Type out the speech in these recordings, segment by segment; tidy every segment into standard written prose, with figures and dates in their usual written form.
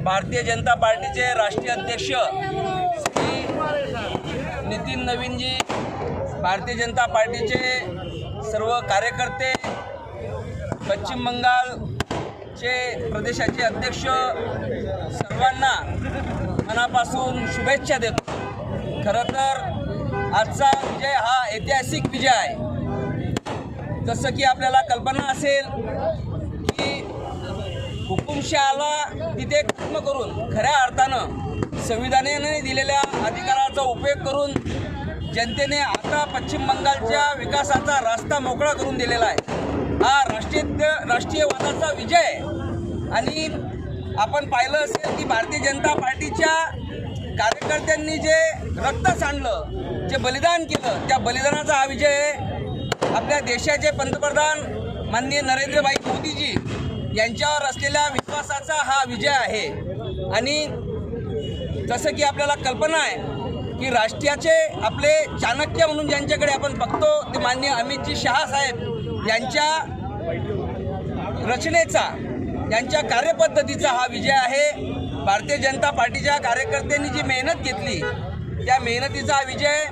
भारतीय जनता पार्टीचे राष्ट्रीय अध्यक्ष श्री नितीन नवीनजी, भारतीय जनता पार्टीचे सर्व कार्यकर्ते, पश्चिम बंगालचे प्रदेशाचे अध्यक्ष, सर्वांना मनापासून शुभेच्छा देतो। खरं तर आजचा विजय हा ऐतिहासिक विजय आहे। जसं की आपल्याला कल्पना असेल की हुकुमशहाला तिथे खत्म करून खऱ्या अर्थानं संविधानाने दिलेल्या अधिकाराचा उपयोग करून जनतेने आता पश्चिम बंगालच्या विकासाचा रस्ता मोकळा करून दिलेला आहे। हा राष्ट्रीयवादाचा विजय आहे। आणि आपण पाहिलं असेल की भारतीय जनता पार्टीच्या कार्यकर्त्यांनी जे रक्त सांडलं, जे बलिदान केलं, त्या बलिदानाचा हा विजय आहे। आपल्या देशाचे पंतप्रधान माननीय नरेंद्रभाई मोदीजी यांच्यावर असलेल्या विश्वासाचा हा विजय आहे। आणि जसं की आपल्याला कल्पना आहे की राष्ट्राचे आपले चाणक्य म्हणून ज्यांच्याकडे आपण बघतो ते माननीय अमितजी शहा साहेब यांच्या रचनेचा, यांच्या कार्यपद्धतीचा हा विजय आहे। भारतीय जनता पार्टीच्या कार्यकर्त्यांनी जी मेहनत घेतली त्या मेहनतीचा हा विजय।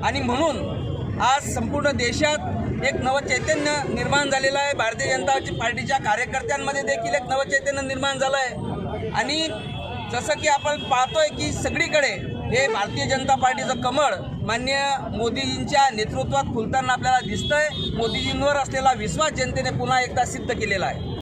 आणि म्हणून आज संपूर्ण देशात एक नवचैतन्य निर्माण झालेलं आहे। भारतीय जनता पार्टीच्या कार्यकर्त्यांमध्ये देखील एक नवचैतन्य निर्माण झालं आहे। आणि जसं की आपण पाहतोय की सगळीकडे हे भारतीय जनता पार्टीचं कमळ माननीय मोदीजींच्या नेतृत्वात फुलताना आपल्याला दिसतंय। मोदीजींवर असलेला विश्वास जनतेने पुन्हा एकदा सिद्ध केलेला आहे।